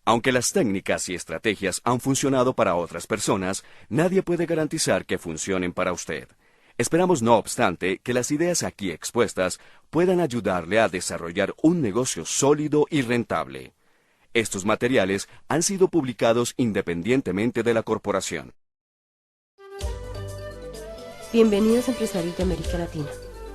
Aunque las técnicas y estrategias han funcionado para otras personas, nadie puede garantizar que funcionen para usted. Esperamos, no obstante, que las ideas aquí expuestas puedan ayudarle a desarrollar un negocio sólido y rentable. Estos materiales han sido publicados independientemente de la corporación. Bienvenidos empresarios de América Latina.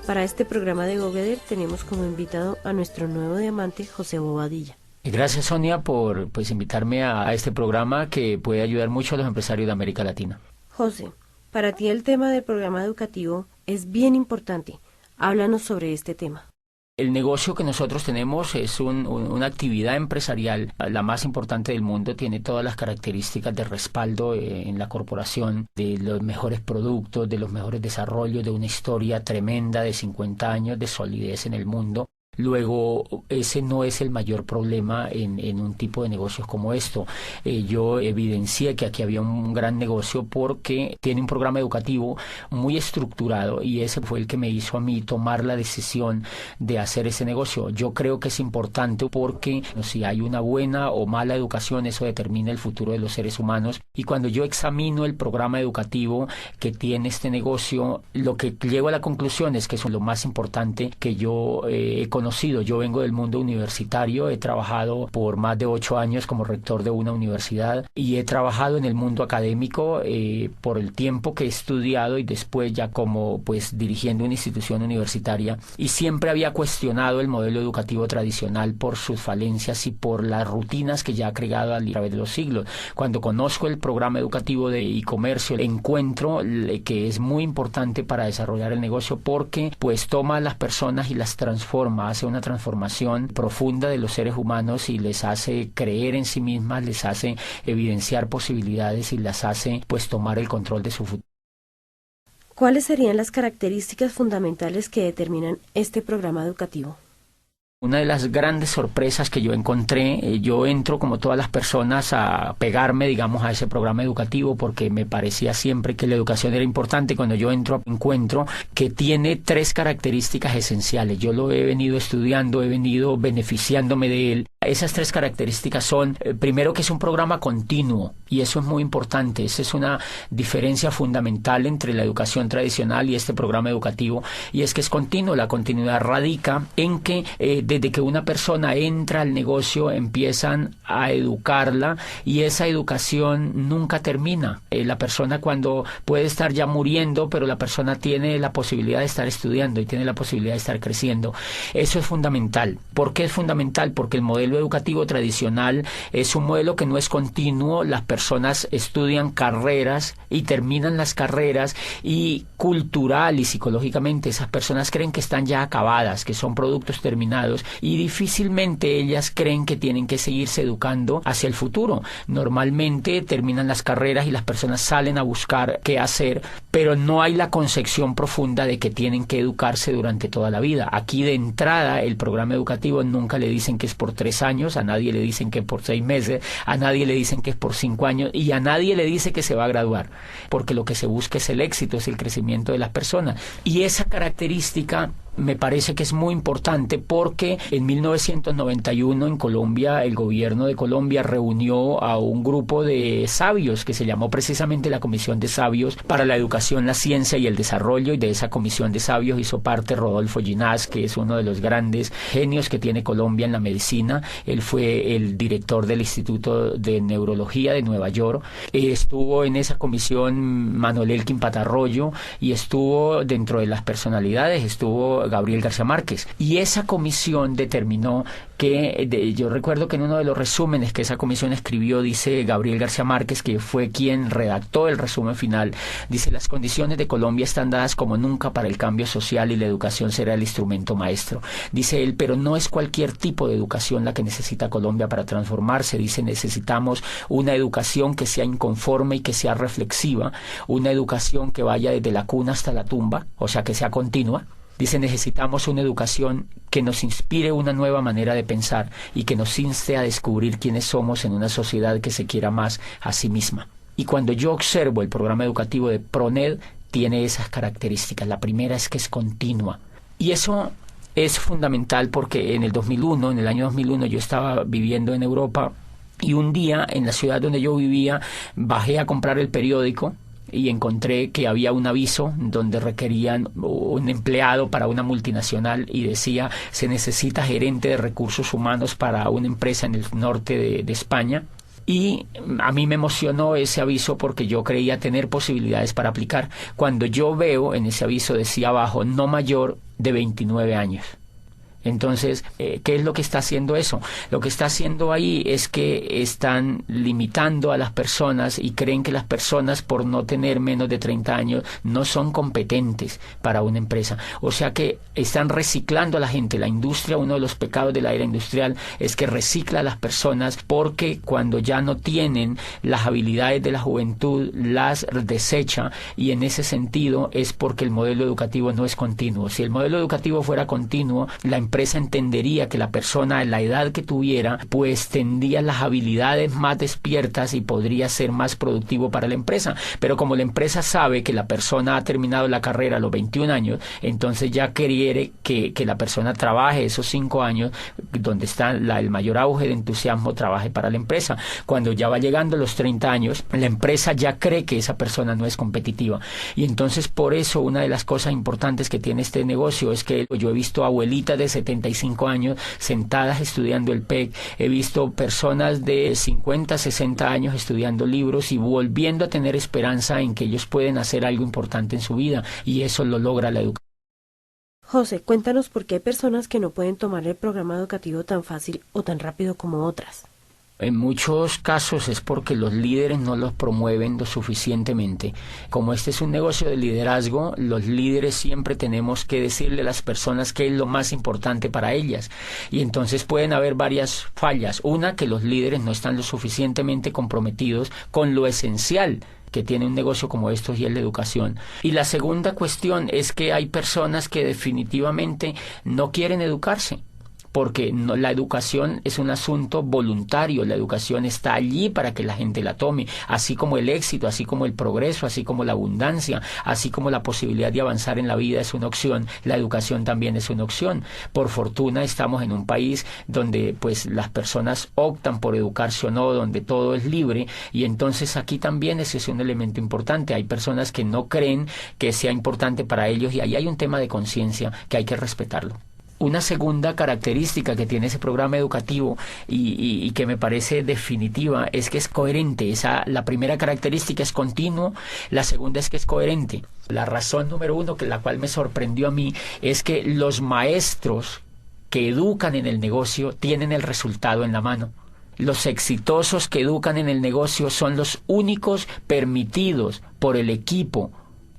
Para este programa de GoGether tenemos como invitado a nuestro nuevo diamante, José Bobadilla. Gracias, Sonia, por invitarme a este programa que puede ayudar mucho a los empresarios de América Latina. José, para ti el tema del programa educativo es bien importante. Háblanos sobre este tema. El negocio que nosotros tenemos es una actividad empresarial, la más importante del mundo, tiene todas las características de respaldo en la corporación, de los mejores productos, de los mejores desarrollos, de una historia tremenda de 50 años de solidez en el mundo. Luego, ese no es el mayor problema en un tipo de negocios como esto. Yo evidencié que aquí había un gran negocio porque tiene un programa educativo muy estructurado y ese fue el que me hizo a mí tomar la decisión de hacer ese negocio. Yo creo que es importante porque si hay una buena o mala educación, eso determina el futuro de los seres humanos. Y cuando yo examino el programa educativo que tiene este negocio, lo que llego a la conclusión es que eso es lo más importante que yo he conocido. Yo vengo del mundo universitario, he trabajado por más de 8 años como rector de una universidad y he trabajado en el mundo académico por el tiempo que he estudiado y después ya como dirigiendo una institución universitaria, y siempre había cuestionado el modelo educativo tradicional por sus falencias y por las rutinas que ya ha creado a través de los siglos. Cuando conozco el programa educativo de e-comercio, encuentro que es muy importante para desarrollar el negocio porque toma a las personas y las transforma, hace una transformación profunda de los seres humanos y les hace creer en sí mismas, les hace evidenciar posibilidades y las hace tomar el control de su futuro. ¿Cuáles serían las características fundamentales que determinan este programa educativo? Una de las grandes sorpresas que yo encontré, yo entro como todas las personas a pegarme, digamos, a ese programa educativo porque me parecía siempre que la educación era importante. Cuando yo encuentro que tiene 3 características esenciales. Yo lo he venido estudiando, he venido beneficiándome de él. Esas 3 características son, primero, que es un programa continuo, y eso es muy importante. Esa es una diferencia fundamental entre la educación tradicional y este programa educativo, y es que es continuo. La continuidad radica en que desde que una persona entra al negocio empiezan a educarla y esa educación nunca termina. La persona cuando puede estar ya muriendo, pero la persona tiene la posibilidad de estar estudiando y tiene la posibilidad de estar creciendo. Eso es fundamental. ¿Por qué es fundamental? Porque el modelo educativo tradicional es un modelo que no es continuo. Las personas estudian carreras y terminan las carreras, y cultural y psicológicamente esas personas creen que están ya acabadas, que son productos terminados, y difícilmente ellas creen que tienen que seguirse educando hacia el futuro. Normalmente terminan las carreras y las personas salen a buscar qué hacer, pero no hay la concepción profunda de que tienen que educarse durante toda la vida. Aquí de entrada el programa educativo nunca le dicen que es por 3 años, a nadie le dicen que es por 6 meses, a nadie le dicen que es por 5 años y a nadie le dice que se va a graduar, porque lo que se busca es el éxito, es el crecimiento de las personas. Y esa característica me parece que es muy importante porque en 1991 en Colombia, el gobierno de Colombia reunió a un grupo de sabios que se llamó precisamente la Comisión de Sabios para la Educación, la Ciencia y el Desarrollo, y de esa Comisión de Sabios hizo parte Rodolfo Ginás, que es uno de los grandes genios que tiene Colombia en la medicina. Él fue el director del Instituto de Neurología de Nueva York. Estuvo en esa comisión Manuel Elkin Patarroyo, y estuvo dentro de las personalidades, estuvo Gabriel García Márquez, y esa comisión determinó que, yo recuerdo que en uno de los resúmenes que esa comisión escribió, dice Gabriel García Márquez, que fue quien redactó el resumen final, dice: las condiciones de Colombia están dadas como nunca para el cambio social y la educación será el instrumento maestro. Dice él, pero no es cualquier tipo de educación la que necesita Colombia para transformarse. Dice, necesitamos una educación que sea inconforme y que sea reflexiva, una educación que vaya desde la cuna hasta la tumba, o sea, que sea continua. Dice, necesitamos una educación que nos inspire una nueva manera de pensar y que nos inste a descubrir quiénes somos en una sociedad que se quiera más a sí misma. Y cuando yo observo el programa educativo de PRONED, tiene esas características. La primera es que es continua. Y eso es fundamental porque en el año 2001, yo estaba viviendo en Europa Y un día en la ciudad donde yo vivía bajé a comprar el periódico y encontré que había un aviso donde requerían un empleado para una multinacional y decía: se necesita gerente de recursos humanos para una empresa en el norte de España. Y a mí me emocionó ese aviso porque yo creía tener posibilidades para aplicar. Cuando yo veo en ese aviso decía abajo: no mayor de 29 años. Entonces, ¿qué es lo que está haciendo eso? Lo que está haciendo ahí es que están limitando a las personas y creen que las personas, por no tener menos de 30 años, no son competentes para una empresa. O sea que están reciclando a la gente. La industria, uno de los pecados de la era industrial es que recicla a las personas, porque cuando ya no tienen las habilidades de la juventud, las desecha, y en ese sentido es porque el modelo educativo no es continuo. Si el modelo educativo fuera continuo, la empresa entendería que la persona a la edad que tuviera pues tendría las habilidades más despiertas y podría ser más productivo para la empresa. Pero como la empresa sabe que la persona ha terminado la carrera a los 21 años, entonces ya quiere que la persona trabaje esos 5 años donde está el mayor auge de entusiasmo, trabaje para la empresa. Cuando ya va llegando a los 30 años, la empresa ya cree que esa persona no es competitiva. Y entonces por eso una de las cosas importantes que tiene este negocio es que yo he visto abuelitas de 75 años sentadas estudiando el PEC, he visto personas de 50, 60 años estudiando libros y volviendo a tener esperanza en que ellos pueden hacer algo importante en su vida, y eso lo logra la educación. José, cuéntanos por qué hay personas que no pueden tomar el programa educativo tan fácil o tan rápido como otras. En muchos casos es porque los líderes no los promueven lo suficientemente. Como este es un negocio de liderazgo, los líderes siempre tenemos que decirle a las personas qué es lo más importante para ellas. Y entonces pueden haber varias fallas. Una, que los líderes no están lo suficientemente comprometidos con lo esencial que tiene un negocio como estos, y es la educación. Y la segunda cuestión es que hay personas que definitivamente no quieren educarse, porque la educación es un asunto voluntario. La educación está allí para que la gente la tome, así como el éxito, así como el progreso, así como la abundancia, así como la posibilidad de avanzar en la vida es una opción, la educación también es una opción. Por fortuna estamos en un país donde pues las personas optan por educarse o no, donde todo es libre, y entonces aquí también ese es un elemento importante. Hay personas que no creen que sea importante para ellos, y ahí hay un tema de conciencia que hay que respetarlo. Una segunda característica que tiene ese programa educativo y que me parece definitiva es que es coherente. La primera característica es continuo, la segunda es que es coherente. La razón número uno, la cual me sorprendió a mí, es que los maestros que educan en el negocio tienen el resultado en la mano. Los exitosos que educan en el negocio son los únicos permitidos por el equipo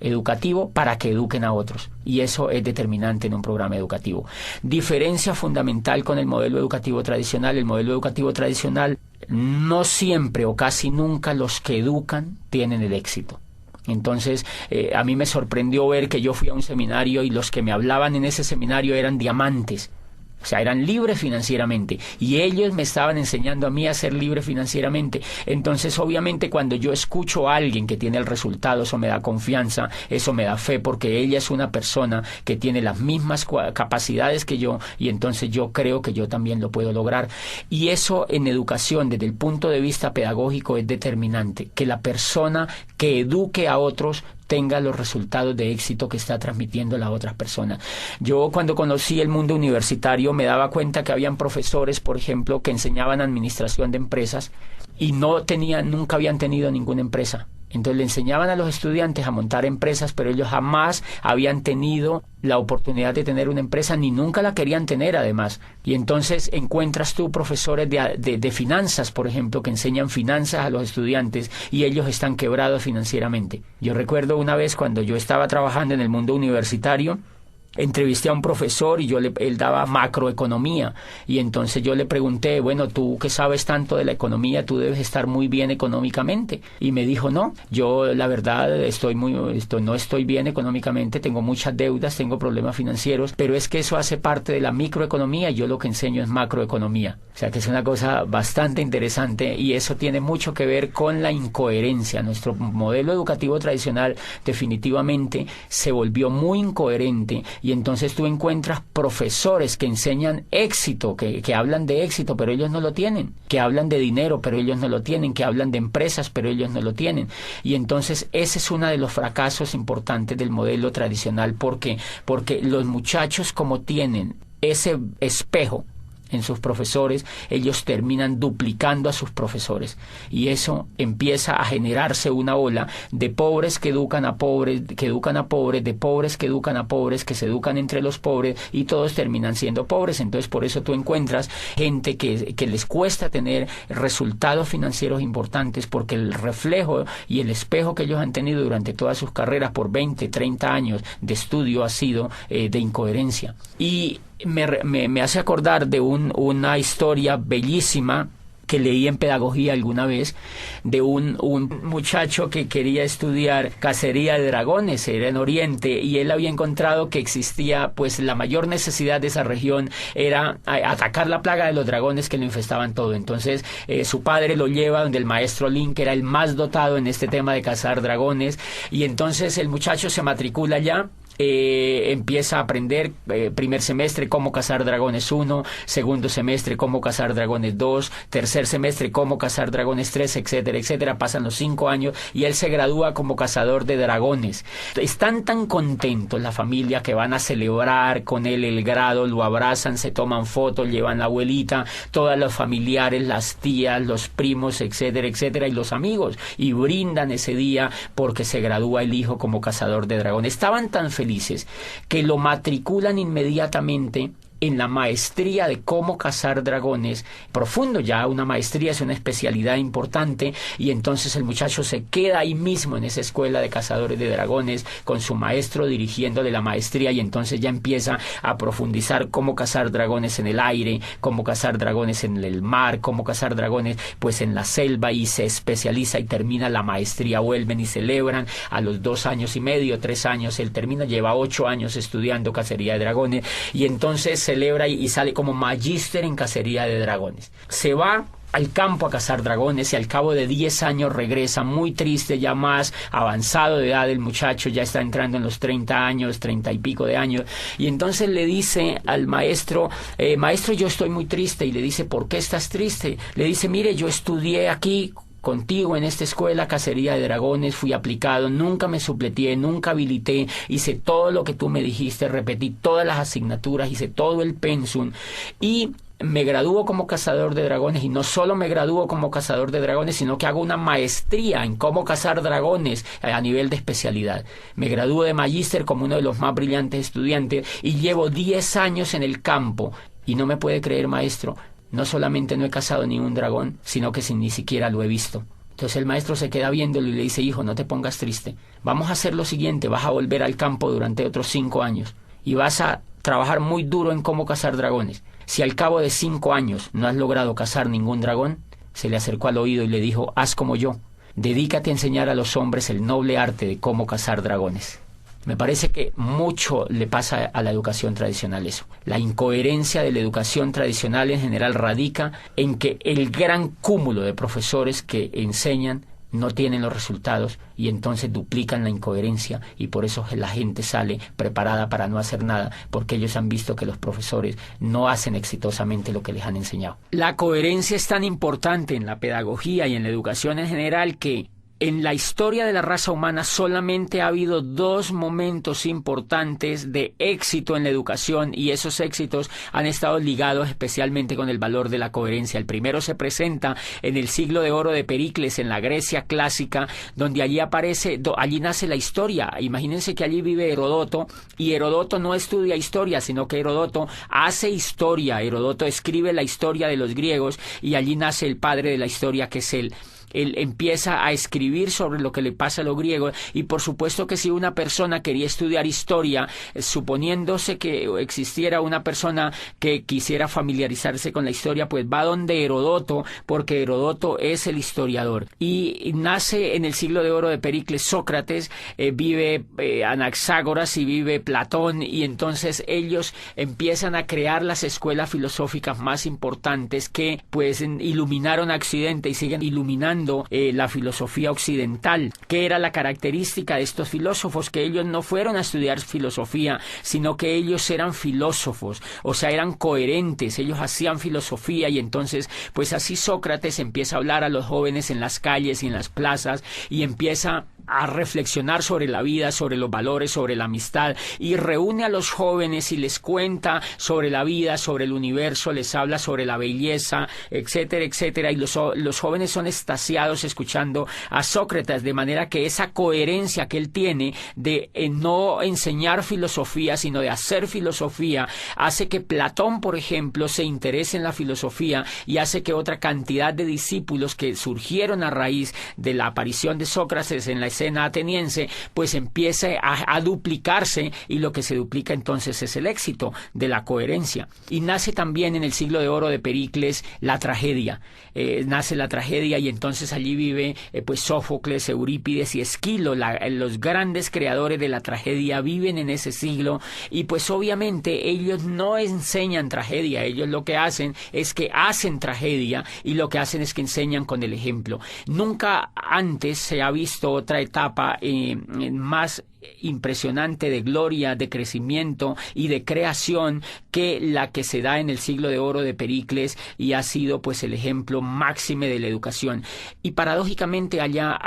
educativo para que eduquen a otros, y eso es determinante en un programa educativo. Diferencia fundamental con el modelo educativo tradicional: el modelo educativo tradicional no siempre o casi nunca los que educan tienen el éxito. Entonces a mí me sorprendió ver que yo fui a un seminario y los que me hablaban en ese seminario eran diamantes. O sea, eran libres financieramente, y ellos me estaban enseñando a mí a ser libre financieramente. Entonces, obviamente, cuando yo escucho a alguien que tiene el resultado, eso me da confianza, eso me da fe, porque ella es una persona que tiene las mismas capacidades que yo, y entonces yo creo que yo también lo puedo lograr. Y eso en educación, desde el punto de vista pedagógico, es determinante, que la persona que eduque a otros tenga los resultados de éxito que está transmitiendo a las otras personas. Yo, cuando conocí el mundo universitario, me daba cuenta que habían profesores, por ejemplo, que enseñaban administración de empresas y nunca habían tenido ninguna empresa. Entonces le enseñaban a los estudiantes a montar empresas, pero ellos jamás habían tenido la oportunidad de tener una empresa, ni nunca la querían tener además. Y entonces encuentras tú profesores de finanzas, por ejemplo, que enseñan finanzas a los estudiantes y ellos están quebrados financieramente. Yo recuerdo una vez cuando yo estaba trabajando en el mundo universitario, entrevisté a un profesor y él daba macroeconomía, y entonces yo le pregunté: bueno, tú que sabes tanto de la economía, tú debes estar muy bien económicamente. Y me dijo: no, yo la verdad no estoy bien económicamente, tengo muchas deudas, tengo problemas financieros, pero es que eso hace parte de la microeconomía y yo lo que enseño es macroeconomía. O sea que es una cosa bastante interesante, y eso tiene mucho que ver con la incoherencia. Nuestro modelo educativo tradicional definitivamente se volvió muy incoherente y entonces tú encuentras profesores que enseñan éxito, que hablan de éxito, pero ellos no lo tienen, que hablan de dinero, pero ellos no lo tienen, que hablan de empresas, pero ellos no lo tienen. Y entonces ese es uno de los fracasos importantes del modelo tradicional, porque los muchachos, como tienen ese espejo en sus profesores, ellos terminan duplicando a sus profesores, y eso empieza a generarse una ola de pobres que educan a pobres, que educan a pobres, de pobres que educan a pobres, que se educan entre los pobres, y todos terminan siendo pobres. Entonces por eso tú encuentras gente que les cuesta tener resultados financieros importantes, porque el reflejo y el espejo que ellos han tenido durante todas sus carreras por 20, 30 años de estudio ha sido de incoherencia. Y me hace acordar de una historia bellísima que leí en pedagogía alguna vez, de un muchacho que quería estudiar cacería de dragones, era en Oriente, y él había encontrado que existía, pues la mayor necesidad de esa región era atacar la plaga de los dragones que lo infestaban todo. Entonces su padre lo lleva donde el maestro Lin, que era el más dotado en este tema de cazar dragones, y entonces el muchacho se matricula allá. Empieza a aprender primer semestre cómo cazar dragones 1, segundo semestre cómo cazar dragones 2, tercer semestre cómo cazar dragones 3, etcétera, etcétera. Pasan los 5 años y él se gradúa como cazador de dragones. Están tan contentos la familia que van a celebrar con él el grado, lo abrazan, se toman fotos, llevan la abuelita, todos los familiares, las tías, los primos, etcétera, etcétera, y los amigos, y brindan ese día porque se gradúa el hijo como cazador de dragones. Estaban tan felices que lo matriculan inmediatamente en la maestría de cómo cazar dragones, profundo ya, una maestría es una especialidad importante, y entonces el muchacho se queda ahí mismo en esa escuela de cazadores de dragones con su maestro dirigiéndole la maestría, y entonces ya empieza a profundizar cómo cazar dragones en el aire, cómo cazar dragones en el mar, cómo cazar dragones pues en la selva, y se especializa y termina la maestría. Vuelven y celebran a los 2 años y medio, 3 años, él termina, lleva 8 años estudiando cacería de dragones, y entonces celebra y sale como magíster en cacería de dragones. Se va al campo a cazar dragones y al cabo de 10 años regresa muy triste, ya más avanzado de edad. El muchacho ya está entrando en los 30 años, 30 y pico de años, y entonces le dice al maestro, maestro, yo estoy muy triste. Y le dice, ¿por qué estás triste? Le dice, mire, yo estudié aquí contigo en esta escuela cacería de dragones, fui aplicado, nunca me supleteé, nunca habilité, hice todo lo que tú me dijiste, repetí todas las asignaturas, hice todo el pensum, y me gradúo como cazador de dragones, y no solo me gradúo como cazador de dragones, sino que hago una maestría en cómo cazar dragones a nivel de especialidad. Me gradúo de magíster como uno de los más brillantes estudiantes, y llevo 10 años en el campo, y no me puede creer, maestro, no solamente no he cazado ni un dragón, sino que ni siquiera lo he visto. Entonces el maestro se queda viéndolo y le dice, hijo, no te pongas triste. Vamos a hacer lo siguiente, vas a volver al campo durante otros 5 años y vas a trabajar muy duro en cómo cazar dragones. Si al cabo de 5 años no has logrado cazar ningún dragón, se le acercó al oído y le dijo, haz como yo, dedícate a enseñar a los hombres el noble arte de cómo cazar dragones. Me parece que mucho le pasa a la educación tradicional eso. La incoherencia de la educación tradicional en general radica en que el gran cúmulo de profesores que enseñan no tienen los resultados, y entonces duplican la incoherencia, y por eso la gente sale preparada para no hacer nada, porque ellos han visto que los profesores no hacen exitosamente lo que les han enseñado. La coherencia es tan importante en la pedagogía y en la educación en general que en la historia de la raza humana solamente ha habido 2 momentos importantes de éxito en la educación, y esos éxitos han estado ligados especialmente con el valor de la coherencia. El primero se presenta en el siglo de oro de Pericles, en la Grecia clásica, donde allí nace la historia. Imagínense que allí vive Herodoto, y Herodoto no estudia historia, sino que Herodoto hace historia. Herodoto escribe la historia de los griegos, y allí nace el padre de la historia, que es él. Él empieza a escribir sobre lo que le pasa a los griegos, y por supuesto que si una persona quería estudiar historia, suponiéndose que existiera una persona que quisiera familiarizarse con la historia, pues va donde Herodoto, porque Herodoto es el historiador. Y nace en el siglo de oro de Pericles Sócrates, vive Anaxágoras y vive Platón, y entonces ellos empiezan a crear las escuelas filosóficas más importantes que pues iluminaron a Occidente y siguen iluminando estudiando la filosofía occidental. ¿Qué era la característica de estos filósofos? Que ellos no fueron a estudiar filosofía, sino que ellos eran filósofos, o sea, eran coherentes, ellos hacían filosofía, y entonces, pues así Sócrates empieza a hablar a los jóvenes en las calles y en las plazas, y empieza a reflexionar sobre la vida, sobre los valores, sobre la amistad, y reúne a los jóvenes y les cuenta sobre la vida, sobre el universo, les habla sobre la belleza, etcétera, etcétera, y los jóvenes son extasiados escuchando a Sócrates, de manera que esa coherencia que él tiene de no enseñar filosofía, sino de hacer filosofía, hace que Platón, por ejemplo, se interese en la filosofía, y hace que otra cantidad de discípulos que surgieron a raíz de la aparición de Sócrates en la escena ateniense, pues empiece a duplicarse, y lo que se duplica entonces es el éxito de la coherencia. Y nace también en el siglo de oro de Pericles la tragedia. Nace la tragedia, y entonces allí vive pues Sófocles, Eurípides y Esquilo, los grandes creadores de la tragedia viven en ese siglo, y pues obviamente ellos no enseñan tragedia, ellos lo que hacen es que hacen tragedia, y lo que hacen es que enseñan con el ejemplo. Nunca antes se ha visto otra etapa más impresionante de gloria, de crecimiento y de creación que la que se da en el siglo de oro de Pericles, y ha sido pues el ejemplo máxime de la educación. Y paradójicamente allá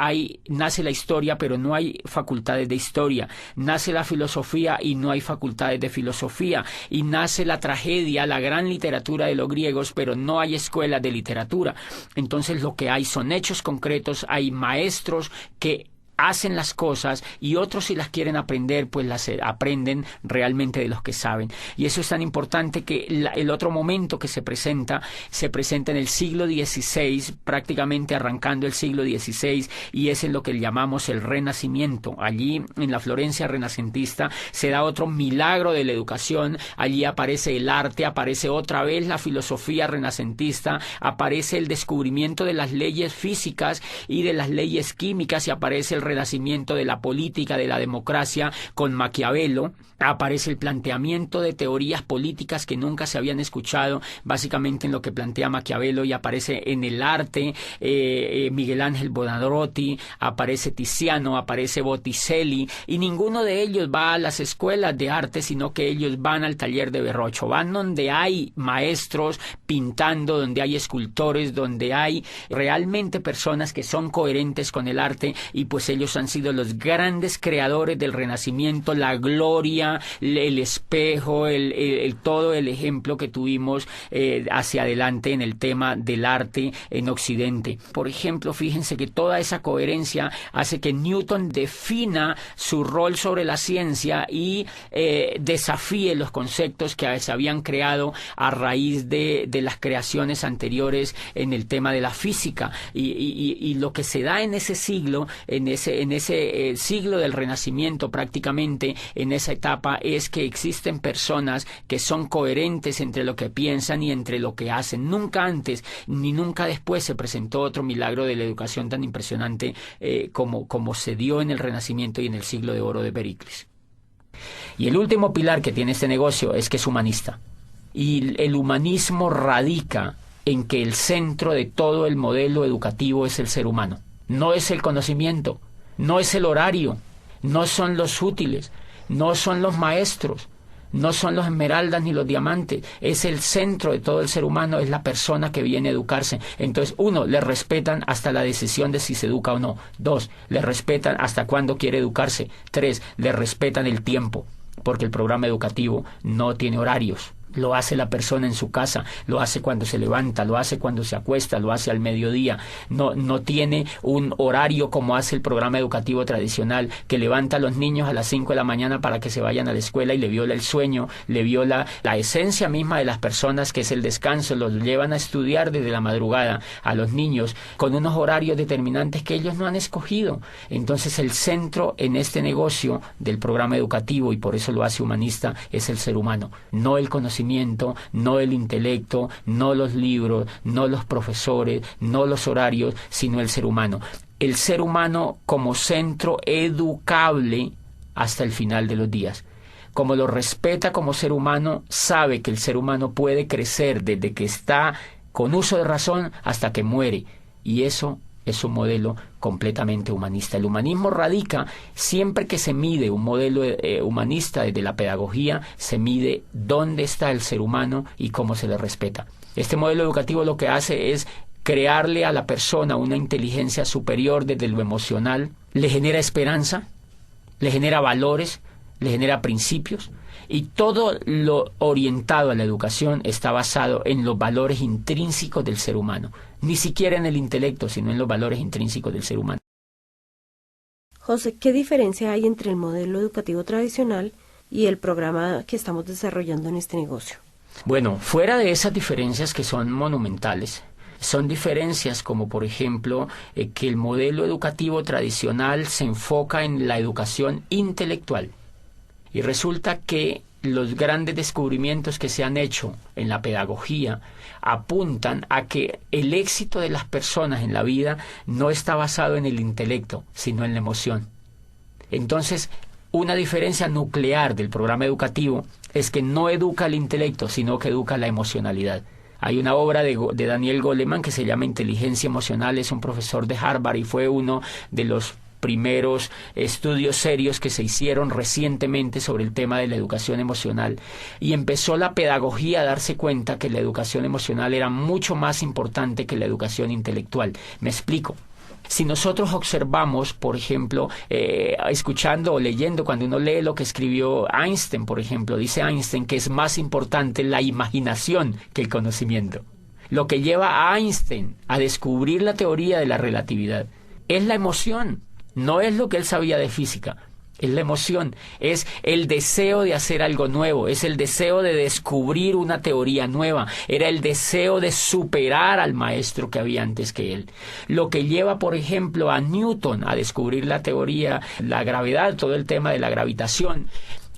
nace la historia, pero no hay facultades de historia, nace la filosofía y no hay facultades de filosofía, y nace la tragedia, la gran literatura de los griegos, pero no hay escuelas de literatura. Entonces lo que hay son hechos concretos, hay maestros que hacen las cosas, y otros, si las quieren aprender, pues las aprenden realmente de los que saben. Y eso es tan importante que el otro momento que se presenta en el siglo XVI, prácticamente arrancando el siglo XVI, y es en lo que llamamos el Renacimiento. Allí, en la Florencia renacentista, se da otro milagro de la educación. Allí aparece el arte, aparece otra vez la filosofía renacentista, aparece el descubrimiento de las leyes físicas y de las leyes químicas, y aparece el renacimiento de la política, de la democracia con Maquiavelo. Aparece el planteamiento de teorías políticas que nunca se habían escuchado, básicamente en lo que plantea Maquiavelo, y aparece en el arte Miguel Ángel Buonarroti, aparece Tiziano, aparece Botticelli, y ninguno de ellos va a las escuelas de arte, sino que ellos van al taller de Verrocchio, van donde hay maestros pintando, donde hay escultores, donde hay realmente personas que son coherentes con el arte, y pues ellos han sido los grandes creadores del Renacimiento, la gloria, el espejo, todo el ejemplo que tuvimos hacia adelante en el tema del arte en Occidente. Por ejemplo, fíjense que toda esa coherencia hace que Newton defina su rol sobre la ciencia y desafíe los conceptos que se habían creado a raíz de las creaciones anteriores en el tema de la física. Y lo que se da en ese siglo, en ese siglo del Renacimiento, prácticamente en esa etapa, es que existen personas que son coherentes entre lo que piensan y entre lo que hacen. Nunca antes ni nunca después se presentó otro milagro de la educación tan impresionante como se dio en el Renacimiento y en el siglo de oro de Pericles. Y el último pilar que tiene este negocio es que es humanista. Y el humanismo radica en que el centro de todo el modelo educativo es el ser humano. No es el conocimiento, no es el horario, no son los útiles, no son los maestros, no son los esmeraldas ni los diamantes, es el centro de todo el ser humano, es la persona que viene a educarse. Entonces, 1, le respetan hasta la decisión de si se educa o no. 2, le respetan hasta cuándo quiere educarse. 3, le respetan el tiempo, porque el programa educativo no tiene horarios. Lo hace la persona en su casa, lo hace cuando se levanta, lo hace cuando se acuesta, lo hace al mediodía. No tiene un horario como hace el programa educativo tradicional, que levanta a los niños a las 5 de la mañana para que se vayan a la escuela y le viola el sueño, le viola la esencia misma de las personas, que es el descanso. Los llevan a estudiar desde la madrugada a los niños con unos horarios determinantes que ellos no han escogido. Entonces el centro en este negocio del programa educativo, y por eso lo hace humanista, es el ser humano, no el conocimiento, no el intelecto, no los libros, no los profesores, no los horarios, sino el ser humano. El ser humano como centro educable hasta el final de los días. Como lo respeta como ser humano, sabe que el ser humano puede crecer desde que está con uso de razón hasta que muere. Y eso es un modelo completamente humanista. El humanismo radica, siempre que se mide un modelo humanista desde la pedagogía, se mide dónde está el ser humano y cómo se le respeta. Este modelo educativo lo que hace es crearle a la persona una inteligencia superior desde lo emocional, le genera esperanza, le genera valores, le genera principios, y todo lo orientado a la educación está basado en los valores intrínsecos del ser humano, ni siquiera en el intelecto, sino en los valores intrínsecos del ser humano. José, ¿qué diferencia hay entre el modelo educativo tradicional y el programa que estamos desarrollando en este negocio? Bueno, fuera de esas diferencias que son monumentales, son diferencias como, por ejemplo, que el modelo educativo tradicional se enfoca en la educación intelectual. Y resulta que los grandes descubrimientos que se han hecho en la pedagogía apuntan a que el éxito de las personas en la vida no está basado en el intelecto, sino en la emoción. Entonces, una diferencia nuclear del programa educativo es que no educa el intelecto, sino que educa la emocionalidad. Hay una obra de Daniel Goleman que se llama Inteligencia Emocional, es un profesor de Harvard y fue uno de los primeros estudios serios que se hicieron recientemente sobre el tema de la educación emocional, y empezó la pedagogía a darse cuenta que la educación emocional era mucho más importante que la educación intelectual. Me explico. Si nosotros observamos, por ejemplo, escuchando o leyendo, cuando uno lee lo que escribió Einstein, por ejemplo, dice Einstein que es más importante la imaginación que el conocimiento. Lo que lleva a Einstein a descubrir la teoría de la relatividad es la emoción. No es lo que él sabía de física, es la emoción, es el deseo de hacer algo nuevo, es el deseo de descubrir una teoría nueva, era el deseo de superar al maestro que había antes que él. Lo que lleva, por ejemplo, a Newton a descubrir la teoría, la gravedad, todo el tema de la gravitación,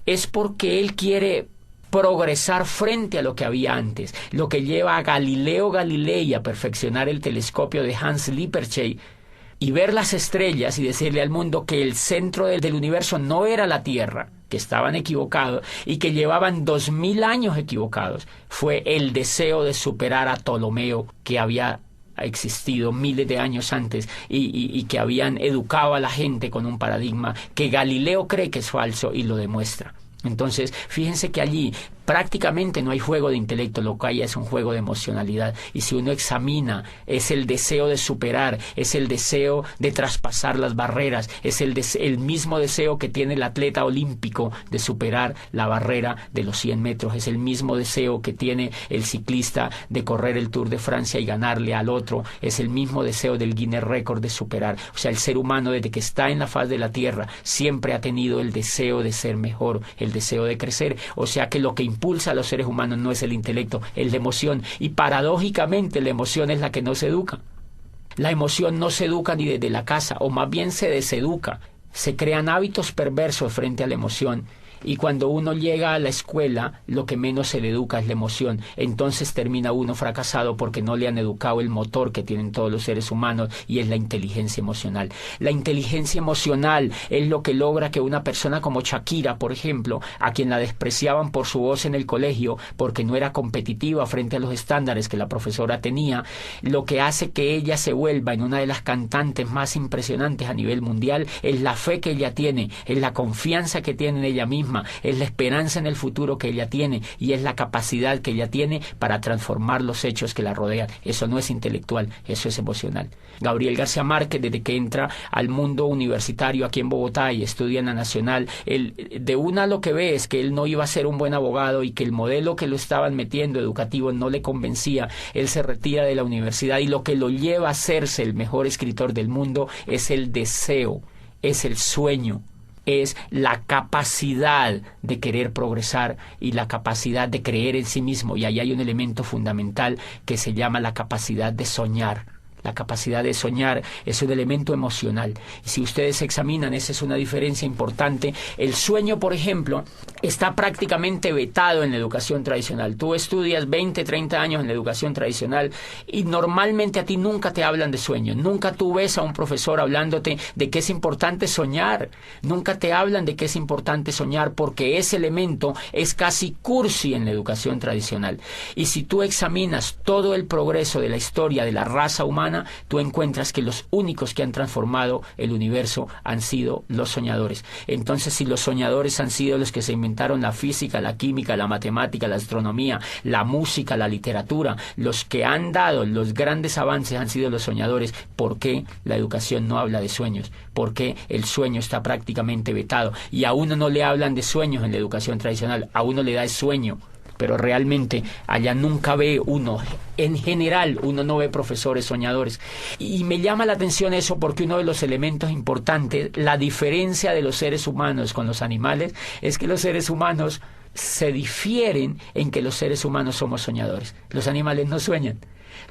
es porque él quiere progresar frente a lo que había antes. Lo que lleva a Galileo Galilei a perfeccionar el telescopio de Hans Lippershey y ver las estrellas y decirle al mundo que el centro del universo no era la Tierra, que estaban equivocados y que llevaban 2000 años equivocados, fue el deseo de superar a Ptolomeo, que había existido miles de años antes y que habían educado a la gente con un paradigma que Galileo cree que es falso y lo demuestra. Entonces, fíjense que allí prácticamente no hay juego de intelecto, lo que hay es un juego de emocionalidad. Y si uno examina, es el deseo de superar, es el deseo de traspasar las barreras, es el mismo deseo que tiene el atleta olímpico de superar la barrera de los 100 metros, es el mismo deseo que tiene el ciclista de correr el Tour de Francia y ganarle al otro, es el mismo deseo del Guinness Record de superar. O sea, el ser humano desde que está en la faz de la Tierra siempre ha tenido el deseo de ser mejor, el deseo de crecer. O sea que lo que impulsa a los seres humanos no es el intelecto, es la emoción. Y paradójicamente la emoción es la que no se educa. La emoción no se educa ni desde la casa, o más bien se deseduca. Se crean hábitos perversos frente a la emoción. Y cuando uno llega a la escuela, lo que menos se le educa es la emoción. Entonces termina uno fracasado porque no le han educado el motor que tienen todos los seres humanos, y es la inteligencia emocional. La inteligencia emocional es lo que logra que una persona como Shakira, por ejemplo, a quien la despreciaban por su voz en el colegio, porque no era competitiva frente a los estándares que la profesora tenía, lo que hace que ella se vuelva en una de las cantantes más impresionantes a nivel mundial es la fe que ella tiene, es la confianza que tiene en ella misma, es la esperanza en el futuro que ella tiene, y es la capacidad que ella tiene para transformar los hechos que la rodean. Eso no es intelectual, eso es emocional. Gabriel García Márquez, desde que entra al mundo universitario aquí en Bogotá y estudia en la Nacional, de una lo que ve es que él no iba a ser un buen abogado y que el modelo que lo estaban metiendo educativo no le convencía. Él se retira de la universidad y lo que lo lleva a hacerse el mejor escritor del mundo es el deseo, es el sueño, es la capacidad de querer progresar y la capacidad de creer en sí mismo. Y ahí hay un elemento fundamental que se llama la capacidad de soñar. La capacidad de soñar es un elemento emocional. Y si ustedes examinan, esa es una diferencia importante. El sueño, por ejemplo, está prácticamente vetado en la educación tradicional. Tú estudias 20, 30 años en la educación tradicional y normalmente a ti nunca te hablan de sueño. Nunca tú ves a un profesor hablándote de que es importante soñar. Nunca te hablan de que es importante soñar, porque ese elemento es casi cursi en la educación tradicional. Y si tú examinas todo el progreso de la historia de la raza humana, humana, tú encuentras que los únicos que han transformado el universo han sido los soñadores. Entonces, si los soñadores han sido los que se inventaron la física, la química, la matemática, la astronomía, la música, la literatura, los que han dado los grandes avances han sido los soñadores, ¿por qué la educación no habla de sueños? ¿Por qué el sueño está prácticamente vetado? Y a uno no le hablan de sueños en la educación tradicional, a uno le da el sueño. Pero realmente allá nunca ve uno, en general uno no ve profesores soñadores. Y me llama la atención eso porque uno de los elementos importantes, la diferencia de los seres humanos con los animales, es que los seres humanos se difieren en que los seres humanos somos soñadores. Los animales no sueñan.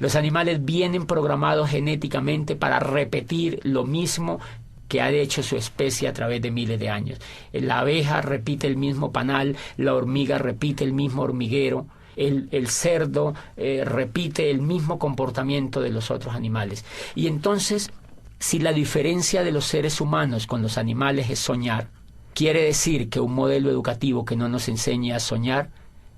Los animales vienen programados genéticamente para repetir lo mismo que ha hecho su especie a través de miles de años. La abeja repite el mismo panal, la hormiga repite el mismo hormiguero, el cerdo repite el mismo comportamiento de los otros animales. Y entonces, si la diferencia de los seres humanos con los animales es soñar, quiere decir que un modelo educativo que no nos enseñe a soñar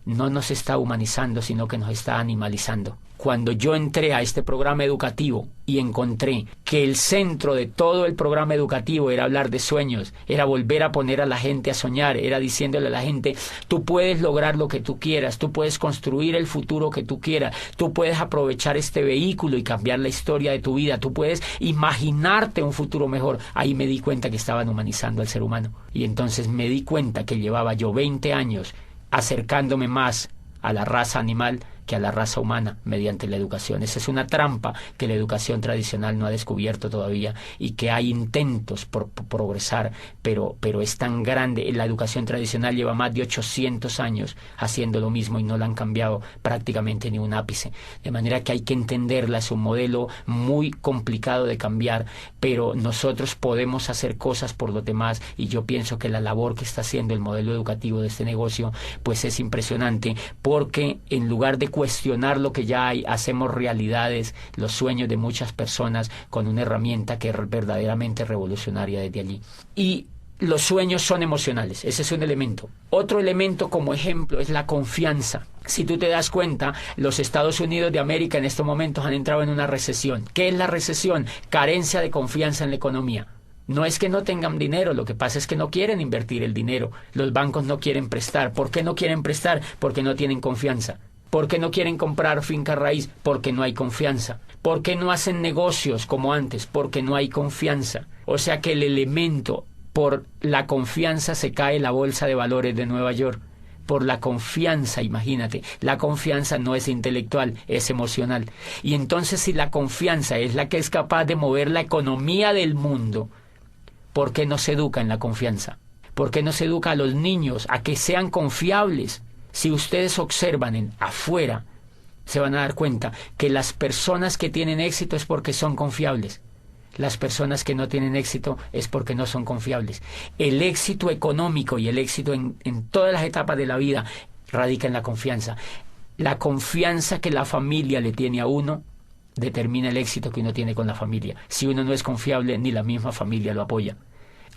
no nos está humanizando, sino que nos está animalizando. Cuando yo entré a este programa educativo y encontré que el centro de todo el programa educativo era hablar de sueños, era volver a poner a la gente a soñar, era diciéndole a la gente, tú puedes lograr lo que tú quieras, tú puedes construir el futuro que tú quieras, tú puedes aprovechar este vehículo y cambiar la historia de tu vida, tú puedes imaginarte un futuro mejor. Ahí me di cuenta que estaban humanizando al ser humano. Y entonces me di cuenta que llevaba yo 20 años acercándome más a la raza animal que a la raza humana mediante la educación. Esa es una trampa que la educación tradicional no ha descubierto todavía y que hay intentos por progresar, pero es tan grande. La educación tradicional lleva más de 800 años haciendo lo mismo y no la han cambiado prácticamente ni un ápice. De manera que hay que entenderla, es un modelo muy complicado de cambiar, pero nosotros podemos hacer cosas por los demás y yo pienso que la labor que está haciendo el modelo educativo de este negocio pues es impresionante, porque en lugar de cuestionar lo que ya hay, hacemos realidades los sueños de muchas personas con una herramienta que es verdaderamente revolucionaria desde allí. Y los sueños son emocionales, ese es un elemento. Otro elemento como ejemplo es la confianza. Si tú te das cuenta, los Estados Unidos de América en estos momentos han entrado en una recesión. ¿Qué es la recesión? Carencia de confianza en la economía. No es que no tengan dinero, lo que pasa es que no quieren invertir el dinero. Los bancos no quieren prestar. ¿Por qué no quieren prestar? Porque no tienen confianza. ¿Por qué no quieren comprar finca raíz? Porque no hay confianza. ¿Por qué no hacen negocios como antes? Porque no hay confianza. O sea que el elemento, por la confianza se cae la bolsa de valores de Nueva York. Por la confianza, imagínate, la confianza no es intelectual, es emocional. Y entonces si la confianza es la que es capaz de mover la economía del mundo, ¿por qué no se educa en la confianza? ¿Por qué no se educa a los niños a que sean confiables? Si ustedes observan afuera, se van a dar cuenta que las personas que tienen éxito es porque son confiables. Las personas que no tienen éxito es porque no son confiables. El éxito económico y el éxito en todas las etapas de la vida radica en la confianza. La confianza que la familia le tiene a uno determina el éxito que uno tiene con la familia. Si uno no es confiable, ni la misma familia lo apoya.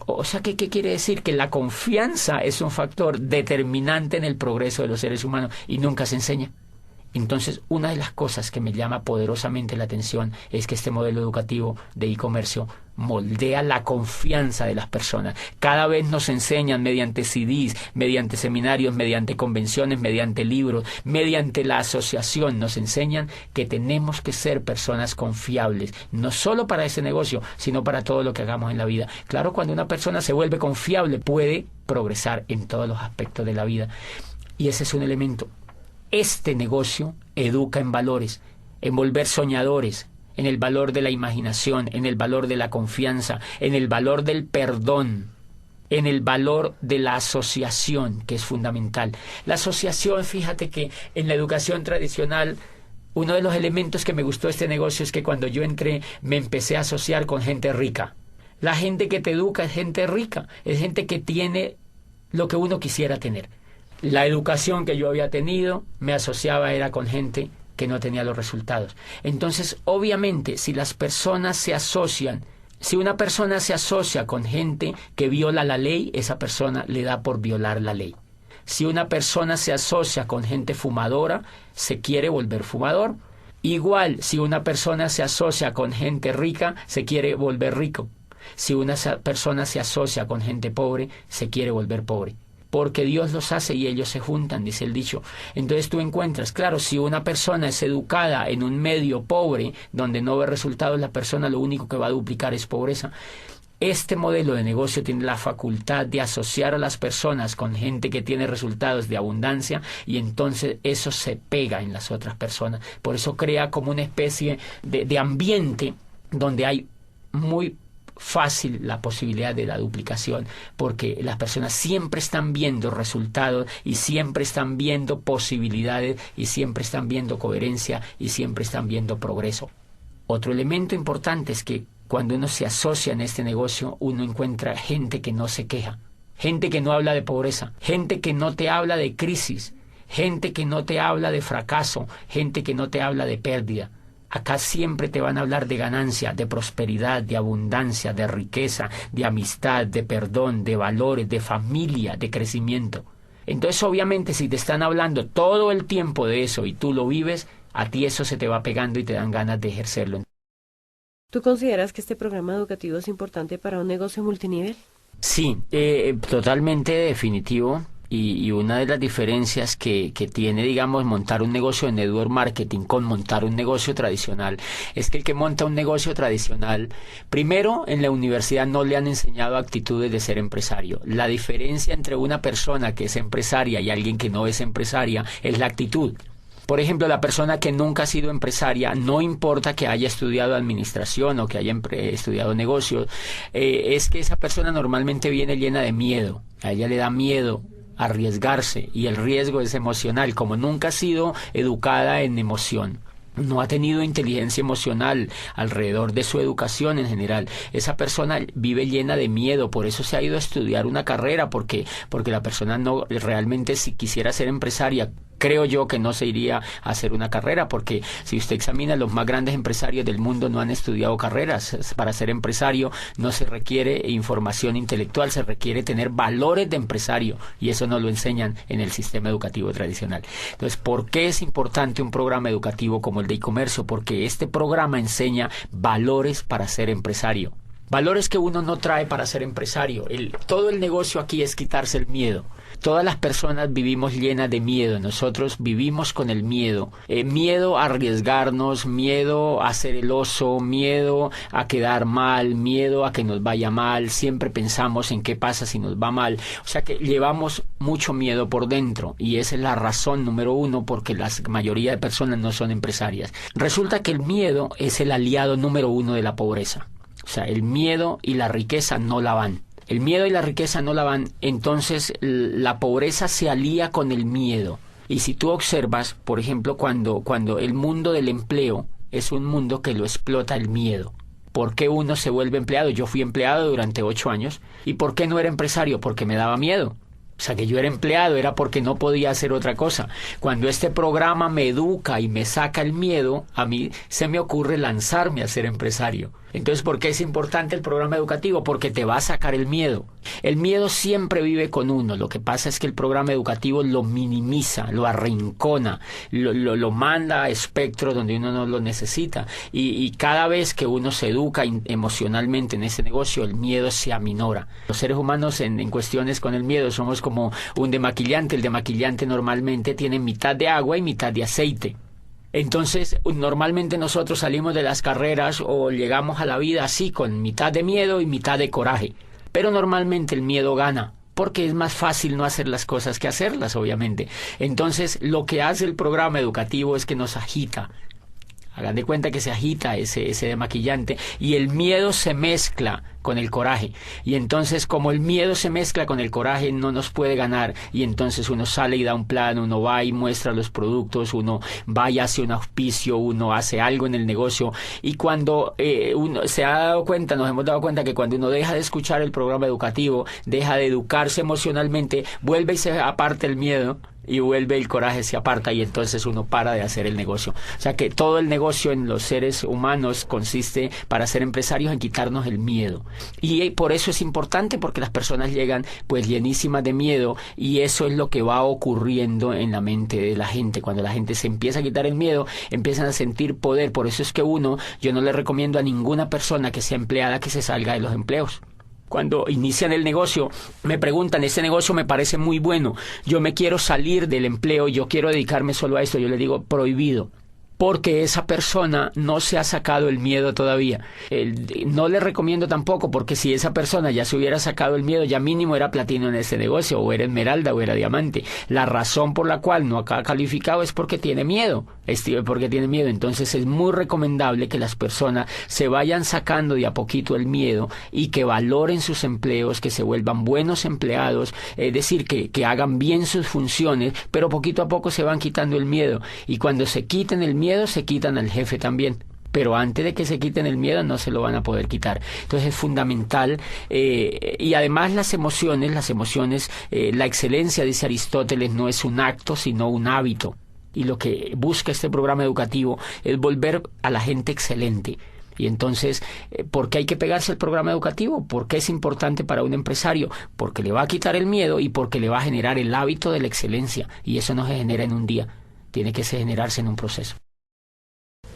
O sea, ¿qué quiere decir? Que la confianza es un factor determinante en el progreso de los seres humanos y nunca se enseña. Entonces, una de las cosas que me llama poderosamente la atención es que este modelo educativo de e-comercio moldea la confianza de las personas. Cada vez nos enseñan mediante CDs, mediante seminarios, mediante convenciones, mediante libros, mediante la asociación, nos enseñan que tenemos que ser personas confiables, no solo para ese negocio, sino para todo lo que hagamos en la vida. Claro, cuando una persona se vuelve confiable, puede progresar en todos los aspectos de la vida. Y ese es un elemento. Este negocio educa en valores, en volver soñadores, en el valor de la imaginación, en el valor de la confianza, en el valor del perdón, en el valor de la asociación, que es fundamental. La asociación, fíjate que en la educación tradicional, uno de los elementos que me gustó de este negocio es que cuando yo entré me empecé a asociar con gente rica. La gente que te educa es gente rica, es gente que tiene lo que uno quisiera tener. La educación que yo había tenido me asociaba era con gente que no tenía los resultados. Entonces, obviamente, si las personas se asocian, si una persona se asocia con gente que viola la ley, esa persona le da por violar la ley. Si una persona se asocia con gente fumadora, se quiere volver fumador. Igual, si una persona se asocia con gente rica, se quiere volver rico. Si una persona se asocia con gente pobre, se quiere volver pobre. Porque Dios los hace y ellos se juntan, dice el dicho. Entonces tú encuentras, claro, si una persona es educada en un medio pobre, donde no ve resultados, la persona lo único que va a duplicar es pobreza. Este modelo de negocio tiene la facultad de asociar a las personas con gente que tiene resultados de abundancia y entonces eso se pega en las otras personas. Por eso crea como una especie de ambiente donde hay muy fácil la posibilidad de la duplicación, porque las personas siempre están viendo resultados y siempre están viendo posibilidades y siempre están viendo coherencia y siempre están viendo progreso. Otro elemento importante es que cuando uno se asocia en este negocio, uno encuentra gente que no se queja, gente que no habla de pobreza, gente que no te habla de crisis, gente que no te habla de fracaso, gente que no te habla de pérdida. Acá siempre te van a hablar de ganancia, de prosperidad, de abundancia, de riqueza, de amistad, de perdón, de valores, de familia, de crecimiento. Entonces, obviamente, si te están hablando todo el tiempo de eso y tú lo vives, a ti eso se te va pegando y te dan ganas de ejercerlo. ¿Tú consideras que este programa educativo es importante para un negocio multinivel? Sí, totalmente definitivo. Y una de las diferencias que tiene, digamos, montar un negocio de network marketing con montar un negocio tradicional, es que el que monta un negocio tradicional, primero, en la universidad no le han enseñado actitudes de ser empresario. La diferencia entre una persona que es empresaria y alguien que no es empresaria es la actitud. Por ejemplo, la persona que nunca ha sido empresaria, no importa que haya estudiado administración o que haya estudiado negocios, es que esa persona normalmente viene llena de miedo. A ella le da miedo arriesgarse y el riesgo es emocional, como nunca ha sido educada en emoción. No ha tenido inteligencia emocional alrededor de su educación en general. Esa persona vive llena de miedo, por eso se ha ido a estudiar una carrera, porque la persona no realmente, si quisiera ser empresaria, creo yo que no se iría a hacer una carrera, porque si usted examina, los más grandes empresarios del mundo no han estudiado carreras. Para ser empresario no se requiere información intelectual, se requiere tener valores de empresario, y eso no lo enseñan en el sistema educativo tradicional. Entonces, ¿por qué es importante un programa educativo como el de e-comercio? Porque este programa enseña valores para ser empresario. Valores que uno no trae para ser empresario. Todo el negocio aquí es quitarse el miedo. Todas las personas vivimos llenas de miedo. Nosotros vivimos con el miedo. Miedo a arriesgarnos, miedo a ser el oso, miedo a quedar mal, miedo a que nos vaya mal. Siempre pensamos en qué pasa si nos va mal. O sea que llevamos mucho miedo por dentro y esa es la razón número uno porque la mayoría de personas no son empresarias. Resulta que el miedo es el aliado número uno de la pobreza. O sea, el miedo y la riqueza no la van. El miedo y la riqueza no la van, entonces la pobreza se alía con el miedo. Y si tú observas, por ejemplo, cuando el mundo del empleo es un mundo que lo explota el miedo. ¿Por qué uno se vuelve empleado? Yo fui empleado durante 8 años. ¿Y por qué no era empresario? Porque me daba miedo. O sea, que yo era empleado era porque no podía hacer otra cosa. Cuando este programa me educa y me saca el miedo, a mí se me ocurre lanzarme a ser empresario. Entonces, ¿por qué es importante el programa educativo? Porque te va a sacar el miedo. El miedo siempre vive con uno. Lo que pasa es que el programa educativo lo minimiza, lo arrincona, lo manda a espectros donde uno no lo necesita. Y cada vez que uno se educa emocionalmente en ese negocio, el miedo se aminora. Los seres humanos en cuestiones con el miedo somos como un demaquillante. El demaquillante normalmente tiene mitad de agua y mitad de aceite. Entonces, normalmente nosotros salimos de las carreras o llegamos a la vida así, con mitad de miedo y mitad de coraje. Pero normalmente el miedo gana, porque es más fácil no hacer las cosas que hacerlas, obviamente. Entonces, lo que hace el programa educativo es que nos agita. Hagan de cuenta que se agita ese demaquillante y el miedo se mezcla con el coraje. Y entonces, como el miedo se mezcla con el coraje, no nos puede ganar. Y entonces uno sale y da un plan, uno va y muestra los productos, uno va y hace un auspicio, uno hace algo en el negocio. Y cuando uno se ha dado cuenta, nos hemos dado cuenta que cuando uno deja de escuchar el programa educativo, deja de educarse emocionalmente, vuelve y se aparta el miedo. Y vuelve el coraje, se aparta y entonces uno para de hacer el negocio. O sea que todo el negocio en los seres humanos consiste, para ser empresarios, en quitarnos el miedo. Y por eso es importante, porque las personas llegan pues llenísimas de miedo, y eso es lo que va ocurriendo en la mente de la gente. Cuando la gente se empieza a quitar el miedo, empiezan a sentir poder. Por eso es que yo no le recomiendo a ninguna persona que sea empleada que se salga de los empleos. Cuando inician el negocio, me preguntan, ese negocio me parece muy bueno, yo me quiero salir del empleo, yo quiero dedicarme solo a esto. Yo le digo, prohibido, porque esa persona no se ha sacado el miedo todavía. No le recomiendo tampoco, porque si esa persona ya se hubiera sacado el miedo, ya mínimo era platino en ese negocio, o era esmeralda, o era diamante. La razón por la cual no ha calificado es porque tiene miedo. Entonces es muy recomendable que las personas se vayan sacando de a poquito el miedo y que valoren sus empleos, que se vuelvan buenos empleados, es decir, que hagan bien sus funciones, pero poquito a poco se van quitando el miedo. Y cuando se quiten el miedo, se quitan al jefe también. Pero antes de que se quiten el miedo no se lo van a poder quitar. Entonces es fundamental, y además las emociones, la excelencia, dice Aristóteles, no es un acto sino un hábito. Y lo que busca este programa educativo es volver a la gente excelente. Y entonces, ¿por qué hay que pegarse al programa educativo? ¿Por qué es importante para un empresario? Porque le va a quitar el miedo y porque le va a generar el hábito de la excelencia. Y eso no se genera en un día, tiene que generarse en un proceso.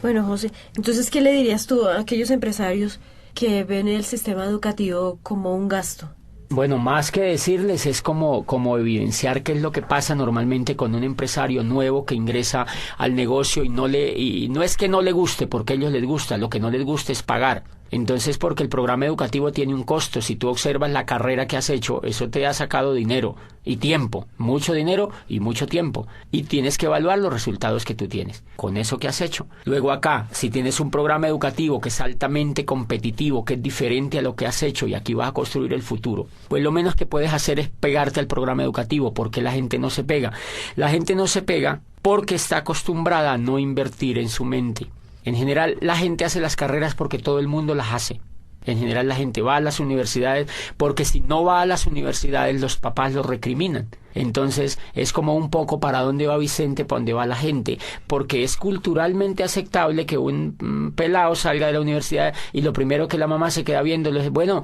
Bueno, José, entonces, ¿qué le dirías tú a aquellos empresarios que ven el sistema educativo como un gasto? Bueno, más que decirles, es como evidenciar qué es lo que pasa normalmente con un empresario nuevo que ingresa al negocio y no es que no le guste, porque a ellos les gusta, lo que no les gusta es pagar. Entonces, porque el programa educativo tiene un costo. Si tú observas la carrera que has hecho, eso te ha sacado dinero y tiempo, mucho dinero y mucho tiempo, y tienes que evaluar los resultados que tú tienes con eso que has hecho. Luego acá, si tienes un programa educativo que es altamente competitivo, que es diferente a lo que has hecho y aquí vas a construir el futuro, pues lo menos que puedes hacer es pegarte al programa educativo. Porque la gente no se pega. La gente no se pega porque está acostumbrada a no invertir en su mente. En general, la gente hace las carreras porque todo el mundo las hace. En general, la gente va a las universidades porque si no va a las universidades, los papás lo recriminan. Entonces, es como un poco para dónde va Vicente, para dónde va la gente, porque es culturalmente aceptable que un pelado salga de la universidad y lo primero que la mamá se queda viendo es, bueno,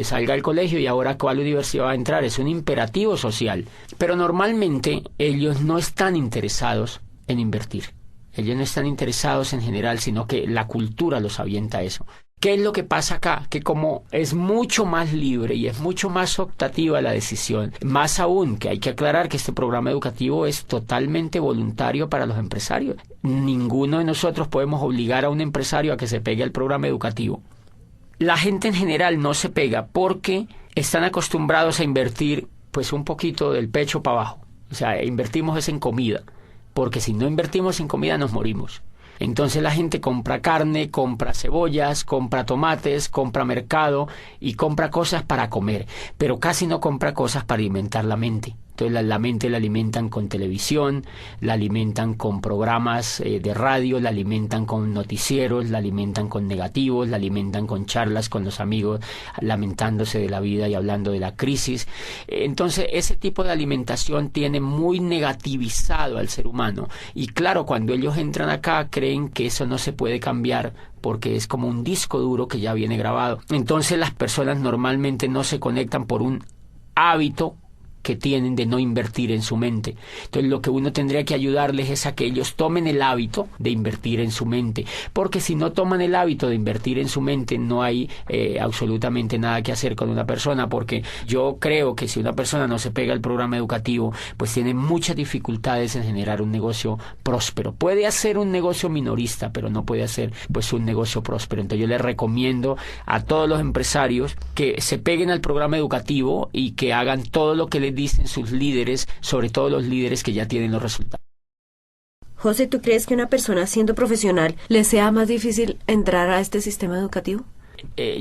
salga del colegio y ahora ¿cuál universidad va a entrar? Es un imperativo social. Pero normalmente ellos no están interesados en invertir. Ellos no están interesados en general, sino que la cultura los avienta a eso. ¿Qué es lo que pasa acá? Que como es mucho más libre y es mucho más optativa la decisión, más aún que hay que aclarar que este programa educativo es totalmente voluntario para los empresarios. Ninguno de nosotros podemos obligar a un empresario a que se pegue al programa educativo. La gente en general no se pega porque están acostumbrados a invertir pues un poquito del pecho para abajo. O sea, invertimos es en comida. Porque si no invertimos en comida nos morimos. Entonces la gente compra carne, compra cebollas, compra tomates, compra mercado y compra cosas para comer, pero casi no compra cosas para alimentar la mente. Entonces la mente la alimentan con televisión, la alimentan con programas de radio, la alimentan con noticieros, la alimentan con negativos, la alimentan con charlas con los amigos, lamentándose de la vida y hablando de la crisis. Entonces ese tipo de alimentación tiene muy negativizado al ser humano. Y claro, cuando ellos entran acá creen que eso no se puede cambiar porque es como un disco duro que ya viene grabado. Entonces las personas normalmente no se conectan por un hábito que tienen de no invertir en su mente. Entonces lo que uno tendría que ayudarles es a que ellos tomen el hábito de invertir en su mente, porque si no toman el hábito de invertir en su mente no hay absolutamente nada que hacer con una persona, porque yo creo que si una persona no se pega al programa educativo, pues tiene muchas dificultades en generar un negocio próspero. Puede hacer un negocio minorista, pero no puede hacer pues un negocio próspero. Entonces yo les recomiendo a todos los empresarios que se peguen al programa educativo y que hagan todo lo que les dicen sus líderes, sobre todo los líderes que ya tienen los resultados. José, ¿tú crees que una persona siendo profesional le sea más difícil entrar a este sistema educativo?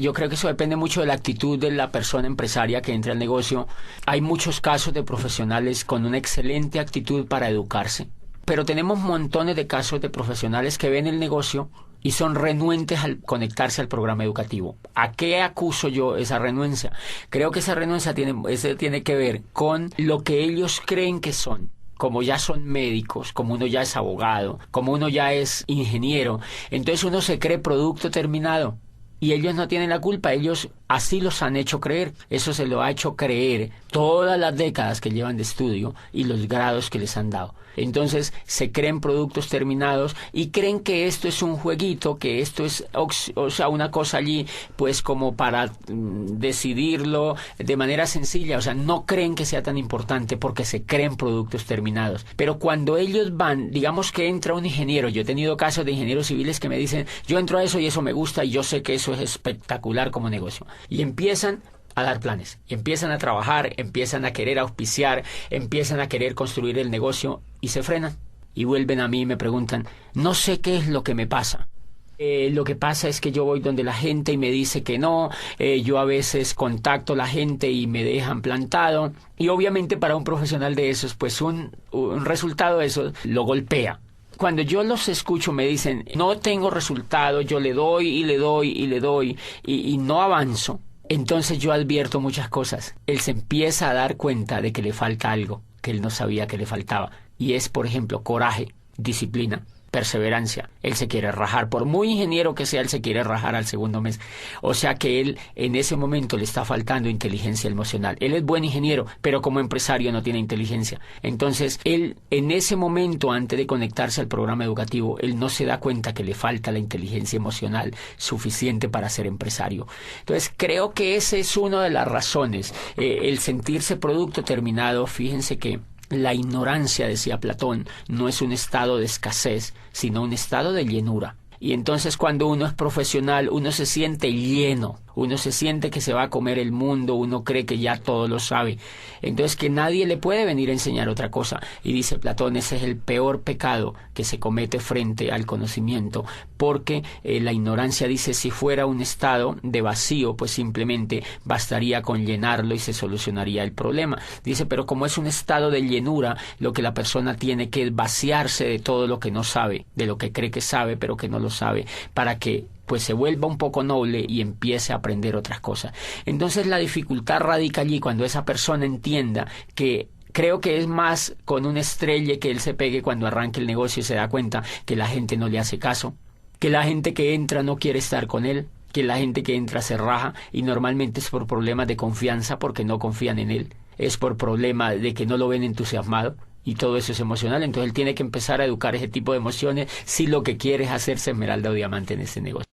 Yo creo que eso depende mucho de la actitud de la persona empresaria que entra al negocio. Hay muchos casos de profesionales con una excelente actitud para educarse, pero tenemos montones de casos de profesionales que ven el negocio y son renuentes al conectarse al programa educativo. ¿A qué acuso yo esa renuencia? Creo que esa renuncia tiene que ver con lo que ellos creen que son. Como ya son médicos, como uno ya es abogado, como uno ya es ingeniero, entonces uno se cree producto terminado. Y ellos no tienen la culpa, ellos Así los han hecho creer. Eso se lo ha hecho creer todas las décadas que llevan de estudio y los grados que les han dado. Entonces se creen productos terminados y creen que esto es un jueguito, que esto es, o sea, una cosa allí, pues como para decidirlo de manera sencilla. O sea, no creen que sea tan importante porque se creen productos terminados. Pero cuando ellos van, digamos que entra un ingeniero, yo he tenido casos de ingenieros civiles que me dicen, yo entro a eso y eso me gusta y yo sé que eso es espectacular como negocio. Y empiezan a dar planes, empiezan a trabajar, empiezan a querer auspiciar, empiezan a querer construir el negocio y se frenan y vuelven a mí y me preguntan, no sé qué es lo que me pasa. Lo que pasa es que yo voy donde la gente y me dice que no, yo a veces contacto a la gente y me dejan plantado y obviamente para un profesional de esos pues un resultado de eso lo golpea. Cuando yo los escucho me dicen, no tengo resultado, yo le doy y le doy y le doy y no avanzo. Entonces yo advierto muchas cosas. Él se empieza a dar cuenta de que le falta algo que él no sabía que le faltaba. Y es, por ejemplo, coraje, disciplina, perseverancia. Él se quiere rajar. Por muy ingeniero que sea, él se quiere rajar al segundo mes. O sea que él en ese momento le está faltando inteligencia emocional. Él es buen ingeniero, pero como empresario no tiene inteligencia. Entonces, él en ese momento, antes de conectarse al programa educativo, él no se da cuenta que le falta la inteligencia emocional suficiente para ser empresario. Entonces, creo que esa es una de las razones. El sentirse producto terminado, fíjense que la ignorancia, decía Platón, no es un estado de escasez, sino un estado de llenura. Y entonces cuando uno es profesional, uno se siente lleno, uno se siente que se va a comer el mundo, uno cree que ya todo lo sabe. Entonces que nadie le puede venir a enseñar otra cosa. Y dice Platón, ese es el peor pecado que se comete frente al conocimiento, porque la ignorancia, dice, si fuera un estado de vacío, pues simplemente bastaría con llenarlo y se solucionaría el problema. Dice, pero como es un estado de llenura, lo que la persona tiene que es vaciarse de todo lo que no sabe, de lo que cree que sabe, pero que no lo sabe, para que pues se vuelva un poco noble y empiece a aprender otras cosas. Entonces la dificultad radica allí cuando esa persona entienda que creo que es más con un estrelle que él se pegue cuando arranque el negocio y se da cuenta que la gente no le hace caso, que la gente que entra no quiere estar con él, que la gente que entra se raja y normalmente es por problemas de confianza porque no confían en él, es por problema de que no lo ven entusiasmado. Y todo eso es emocional, entonces él tiene que empezar a educar ese tipo de emociones si lo que quiere es hacerse esmeralda o diamante en ese negocio.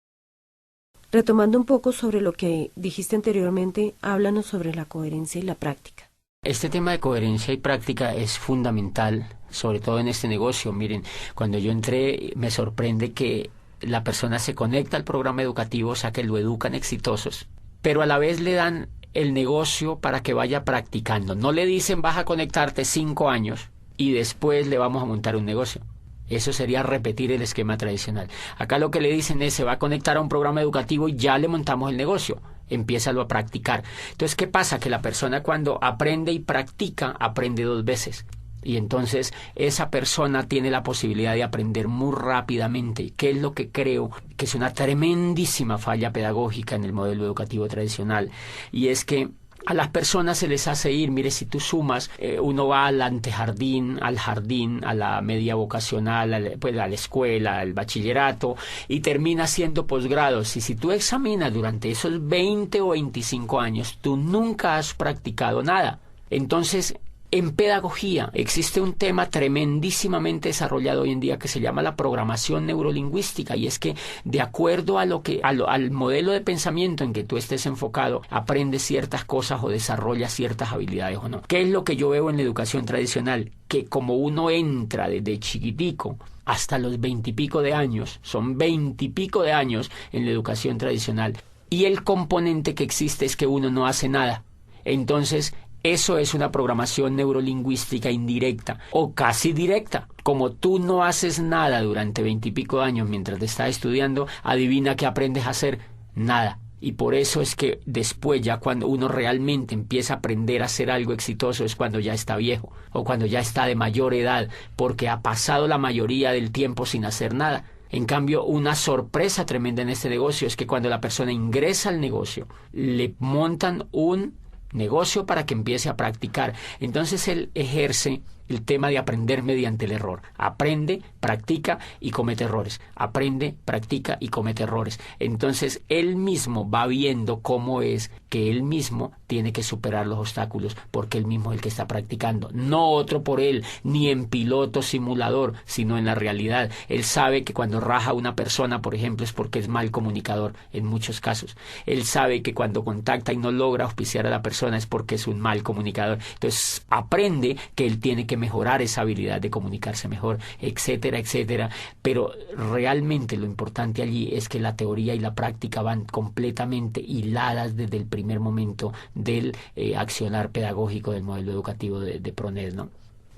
Retomando un poco sobre lo que dijiste anteriormente, háblanos sobre la coherencia y la práctica. Este tema de coherencia y práctica es fundamental, sobre todo en este negocio. Miren, cuando yo entré me sorprende que la persona se conecta al programa educativo, o sea que lo educan exitosos, pero a la vez le dan el negocio para que vaya practicando. No le dicen vas a conectarte 5 años y después le vamos a montar un negocio. Eso sería repetir el esquema tradicional. Acá lo que le dicen es se va a conectar a un programa educativo y ya le montamos el negocio. Empiézalo a practicar. Entonces, ¿qué pasa? Que la persona cuando aprende y practica, aprende 2 veces. Y entonces esa persona tiene la posibilidad de aprender muy rápidamente, que es lo que creo que es una tremendísima falla pedagógica en el modelo educativo tradicional. Y es que a las personas se les hace ir, mire, si tú sumas, uno va al antejardín, al jardín, a la media vocacional, pues a la escuela, al bachillerato, y termina haciendo posgrados. Y si tú examinas durante esos 20 o 25 años, tú nunca has practicado nada. Entonces, en pedagogía existe un tema tremendísimamente desarrollado hoy en día que se llama la programación neurolingüística, y es que de acuerdo a al modelo de pensamiento en que tú estés enfocado, aprendes ciertas cosas o desarrollas ciertas habilidades o no. ¿Qué es lo que yo veo en la educación tradicional? Que como uno entra desde chiquitico hasta los 20 y pico de años, son 20 y pico de años en la educación tradicional, y el componente que existe es que uno no hace nada. Entonces, eso es una programación neurolingüística indirecta o casi directa. Como tú no haces nada durante 20 y pico de años mientras te estás estudiando, adivina qué aprendes a hacer. Nada. Y por eso es que después, ya cuando uno realmente empieza a aprender a hacer algo exitoso, es cuando ya está viejo o cuando ya está de mayor edad, porque ha pasado la mayoría del tiempo sin hacer nada. En cambio, una sorpresa tremenda en este negocio es que cuando la persona ingresa al negocio, le montan un negocio para que empiece a practicar. Entonces él ejerce el tema de aprender mediante el error. Aprende, practica y comete errores. Aprende, practica y comete errores. Entonces, él mismo va viendo cómo es que él mismo tiene que superar los obstáculos, porque él mismo es el que está practicando. No otro por él, ni en piloto simulador, sino en la realidad. Él sabe que cuando raja a una persona, por ejemplo, es porque es mal comunicador, en muchos casos. Él sabe que cuando contacta y no logra auspiciar a la persona es porque es un mal comunicador. Entonces, aprende que él tiene que mejorar esa habilidad de comunicarse mejor, etcétera, etcétera. Pero realmente lo importante allí es que la teoría y la práctica van completamente hiladas desde el primer momento del accionar pedagógico del modelo educativo de PRONED, ¿no?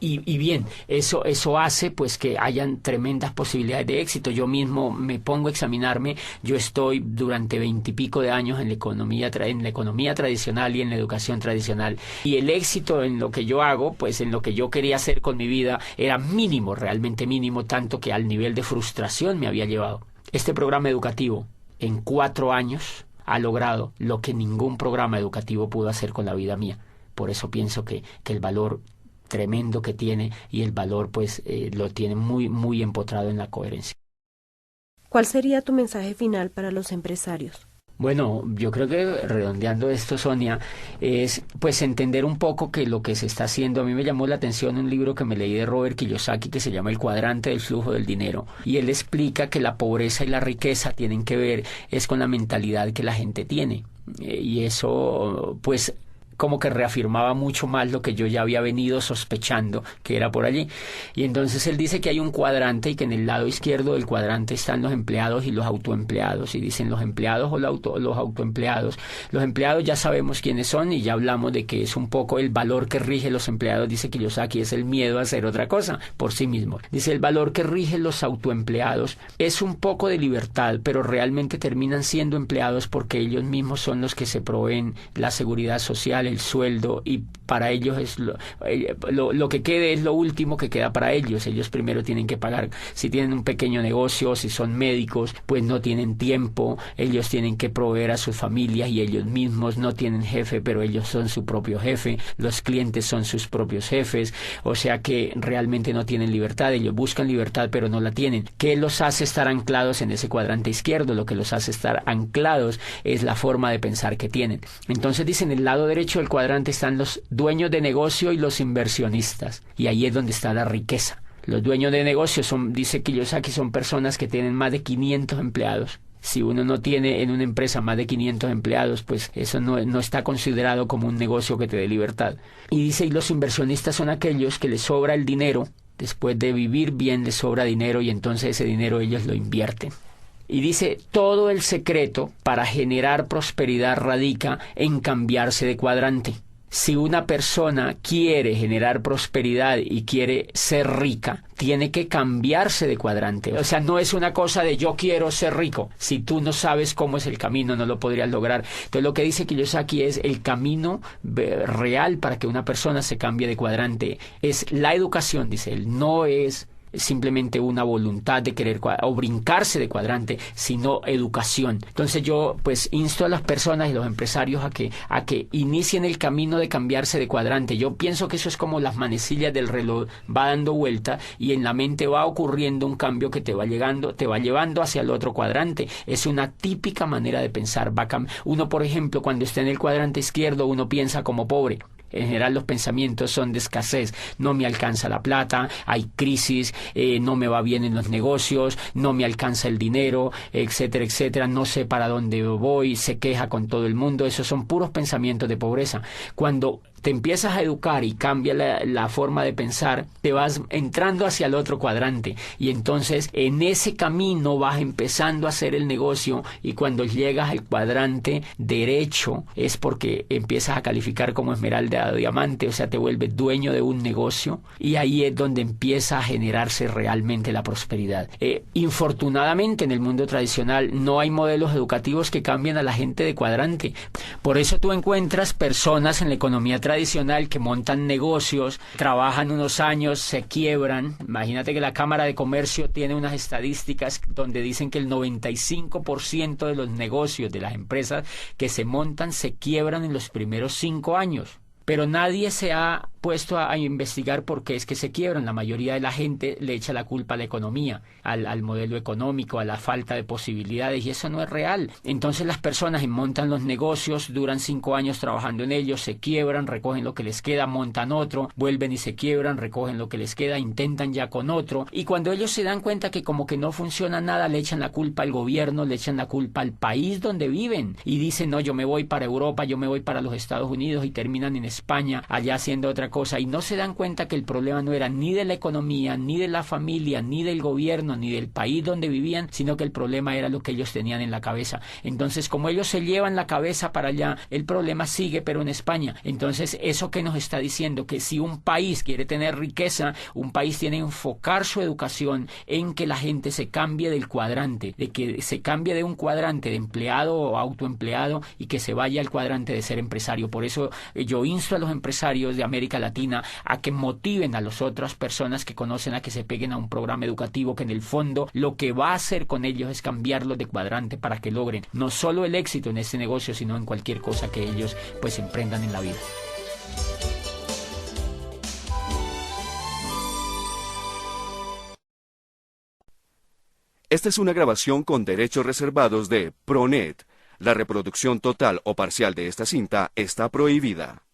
Y bien, eso hace pues que hayan tremendas posibilidades de éxito. Yo mismo me pongo a examinarme. Yo estoy durante 20 y pico de años en la economía tradicional y en la educación tradicional. Y el éxito en lo que yo hago, pues en lo que yo quería hacer con mi vida, era mínimo, realmente mínimo, tanto que al nivel de frustración me había llevado. Este programa educativo, en 4 años, ha logrado lo que ningún programa educativo pudo hacer con la vida mía. Por eso pienso que el valor tremendo que tiene y el valor pues lo tiene muy, muy empotrado en la coherencia. ¿Cuál sería tu mensaje final para los empresarios? Bueno, yo creo que redondeando esto, Sonia, es pues entender un poco que lo que se está haciendo. A mí me llamó la atención un libro que me leí de Robert Kiyosaki que se llama El cuadrante del flujo del dinero, y él explica que la pobreza y la riqueza tienen que ver es con la mentalidad que la gente tiene, y eso pues como que reafirmaba mucho más lo que yo ya había venido sospechando que era por allí. Y entonces él dice que hay un cuadrante y que en el lado izquierdo del cuadrante están los empleados y los autoempleados. Y dicen los empleados o los autoempleados. Los empleados ya sabemos quiénes son y ya hablamos de que es un poco el valor que rige los empleados. Dice Kiyosaki, es el miedo a hacer otra cosa por sí mismo. Dice el valor que rige los autoempleados es un poco de libertad, pero realmente terminan siendo empleados porque ellos mismos son los que se proveen la seguridad social, el sueldo, y para ellos es lo que quede es lo último que queda para ellos. Ellos primero tienen que pagar. Si tienen un pequeño negocio, si son médicos, pues no tienen tiempo. Ellos tienen que proveer a sus familias y ellos mismos no tienen jefe, pero ellos son su propio jefe. Los clientes son sus propios jefes. O sea que realmente no tienen libertad. Ellos buscan libertad, pero no la tienen. ¿Qué los hace estar anclados en ese cuadrante izquierdo? Lo que los hace estar anclados es la forma de pensar que tienen. Entonces dicen, en el lado derecho del cuadrante están los dueños de negocio y los inversionistas, y ahí es donde está la riqueza. Los dueños de negocio dice Kiyosaki, son personas que tienen más de 500 empleados. Si uno no tiene en una empresa más de 500 empleados, pues eso no está considerado como un negocio que te dé libertad. Y dice, y los inversionistas son aquellos que les sobra el dinero. Después de vivir bien les sobra dinero, y entonces ese dinero ellos lo invierten. Y dice, todo el secreto para generar prosperidad radica en cambiarse de cuadrante. Si una persona quiere generar prosperidad y quiere ser rica, tiene que cambiarse de cuadrante. O sea, no es una cosa de yo quiero ser rico. Si tú no sabes cómo es el camino, no lo podrías lograr. Entonces, lo que dice Kiyosaki es el camino real para que una persona se cambie de cuadrante. Es la educación, dice él, no es simplemente una voluntad de querer o brincarse de cuadrante, sino educación. Entonces yo pues insto a las personas y los empresarios a que inicien el camino de cambiarse de cuadrante. Yo pienso que eso es como las manecillas del reloj, va dando vuelta y en la mente va ocurriendo un cambio que te va llevando hacia el otro cuadrante. Es una típica manera de pensar. Uno, por ejemplo, cuando está en el cuadrante izquierdo, uno piensa como pobre. En general los pensamientos son de escasez. No me alcanza la plata, hay crisis, no me va bien en los negocios, no me alcanza el dinero, etcétera, etcétera. No sé para dónde voy, se queja con todo el mundo. Esos son puros pensamientos de pobreza. Cuando te empiezas a educar y cambia la forma de pensar, te vas entrando hacia el otro cuadrante y entonces en ese camino vas empezando a hacer el negocio, y cuando llegas al cuadrante derecho es porque empiezas a calificar como esmeralda o diamante, o sea, te vuelves dueño de un negocio, y ahí es donde empieza a generarse realmente la prosperidad. Infortunadamente en el mundo tradicional no hay modelos educativos que cambien a la gente de cuadrante. Por eso tú encuentras personas en la economía tradicional que montan negocios, trabajan unos años, se quiebran. Imagínate que la Cámara de Comercio tiene unas estadísticas donde dicen que el 95% de los negocios de las empresas que se montan se quiebran en los primeros 5 años. pero nadie se ha puesto a investigar por qué es que se quiebran. La mayoría de la gente le echa la culpa a la economía, al modelo económico, a la falta de posibilidades, y eso no es real. Entonces las personas montan los negocios, duran 5 años trabajando en ellos, se quiebran, recogen lo que les queda, montan otro, vuelven y se quiebran, recogen lo que les queda, intentan ya con otro, y cuando ellos se dan cuenta que como que no funciona nada, le echan la culpa al gobierno, le echan la culpa al país donde viven, y dicen, no, yo me voy para Europa, yo me voy para los Estados Unidos, y terminan en España, allá haciendo otra cosa, y no se dan cuenta que el problema no era ni de la economía, ni de la familia, ni del gobierno, ni del país donde vivían, sino que el problema era lo que ellos tenían en la cabeza. Entonces, como ellos se llevan la cabeza para allá, el problema sigue, pero en España. Entonces, ¿eso qué nos está diciendo? Que si un país quiere tener riqueza, un país tiene que enfocar su educación en que la gente se cambie del cuadrante, de que se cambie de un cuadrante de empleado o autoempleado y que se vaya al cuadrante de ser empresario. Por eso yo insto a los empresarios de América Latina a que motiven a las otras personas que conocen a que se peguen a un programa educativo que en el fondo lo que va a hacer con ellos es cambiarlos de cuadrante para que logren no solo el éxito en este negocio, sino en cualquier cosa que ellos pues emprendan en la vida. Esta es una grabación con derechos reservados de ProNet. La reproducción total o parcial de esta cinta está prohibida.